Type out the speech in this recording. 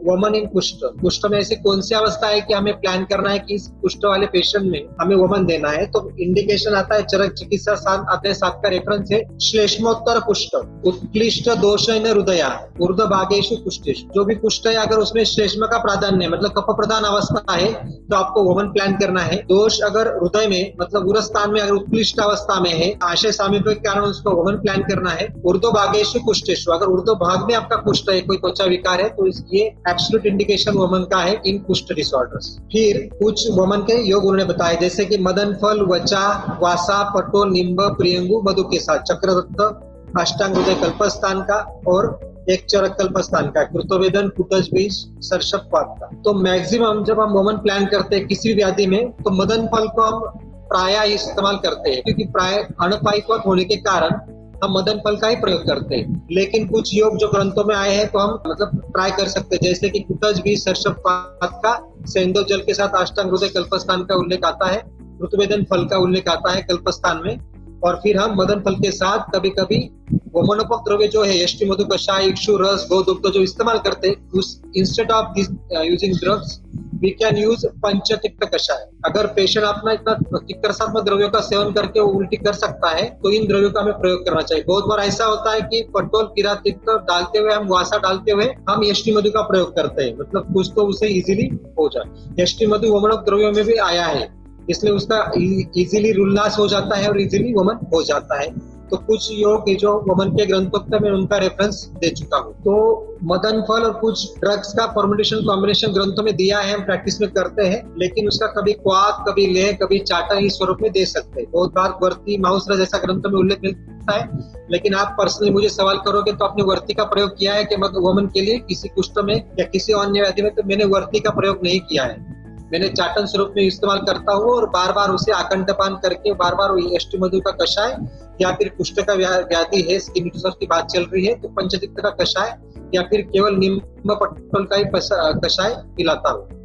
वमन इन कुष्ठ, कुष्ठ में ऐसी कौन सी अवस्था है कि हमें प्लान करना है कि इस कुष्ठ वाले पेशेंट में हमें वमन देना है, तो इंडिकेशन आता है चरक चिकित्सा आता है 7 का रेफरेंस है श्लेष्मोत्तर कुष्ठ उत्कृष्ट दोषेन हृदया ऊर्ध्व भागेषु कुष्ठेषु। जो भी कुष्ठ है अगर उसमें श्लेष्म का प्राधान्य है मतलब कफ प्रधान अवस्था है तो आपको वमन प्लान करना है। दोष अगर हृदय में मतलब उरस स्थान में अगर उत्कृष्ट अवस्था में है आशय सामीप्य के कारण उसको वमन प्लान करना है। ऊर्ध्व भागेषु कुष्ठेषु अगर ऊर्ध्व भाग में आपका कुष्ठ है कोई त्वचा विकार है तो ये एब्सोल्यूट इंडिकेशन वमन का है इन कुष्ठ डिसऑर्डर्स। फिर कुछ वमन के योग उन्होंने बताए जैसे कि मदन फल, वचा, वासा, पटोल, निम्ब, प्रियंगु, मधु के साथ चक्रदत्त, अष्टांग हृदय कल्पस्थान का और एक चरक कल्पस्थान का, कृतवेदन, कुटज बीज, सरसप्पात का। तो मैक्सिमम जब हम वमन प्लान करते हैं किसी व्याधि में तो मदन फल को हम प्राय इस्तेमाल करते हैं क्योंकि प्राय अणुपायित्व होने के कारण हम मदन फल का ही प्रयोग करते हैं। लेकिन कुछ योग जो ग्रंथों में आए हैं तो हम मतलब ट्राई कर सकते हैं जैसे कि कुटज बीज, सरसप्पात का, सेंधव जल के साथ अष्टांग हृदय कल्पस्थान का उल्लेख आता है, ऋतुवेदन फल का उल्लेख आता है कल्पस्थान में। और फिर हम मदन फल के साथ कभी कभी वमनोपक द्रव्य जो है यष्टि मधु कषाय, इक्षु रस, गोदुग्ध जो इस्तेमाल करते हैं उस instead of this using drugs we can use Panchatikta Kashaya. अगर पेशेंट अपना इतना तिक्तरसात्मक द्रव्यों का सेवन करके वो उल्टी कर सकता है तो इन द्रव्यों का हमें प्रयोग करना चाहिए। बहुत बार ऐसा होता है कि पटोल, किरातिक्त डालते हुए हम वासा डालते हुए हम यष्टि मधु का प्रयोग करते हैं मतलब कुछ तो उसे इजीली हो जाए। यष्टि मधु वमनोपक द्रव्यों में भी आया है इसलिए उसका इजीली उल्लास हो जाता है और इजीली वमन हो जाता है। तो कुछ योग जो वमन के ग्रंथों में मैं उनका रेफरेंस दे चुका हूँ। तो मदन फल और कुछ ड्रग्स का फॉर्मुलेशन कॉम्बिनेशन ग्रंथों में दिया है, हम प्रैक्टिस में करते हैं लेकिन उसका कभी क्वाक, कभी लेह, कभी चाटा इस स्वरूप में दे सकते हैं। बहुत बार वर्ती, माउसरा जैसा ग्रंथों में उल्लेख मिलता है लेकिन आप पर्सनली मुझे सवाल करोगे तो आपने वर्ती का प्रयोग किया है कि वमन के लिए किसी कुष्ठ में या किसी अन्य व्याधि में? तो मैंने वर्ती का प्रयोग नहीं किया है। मैंने चाटन स्वरूप में इस्तेमाल करता हूँ और बार बार उसे आकंठपान करके बार बार यष्टि मधु का कषाय या फिर कुष्ठ का व्याधि है, स्किन डिसऑर्डर की बात चल रही है तो पंचतिक्त का कषाय या फिर केवल नीम पटोल का ही कषाय पिलाता हूँ।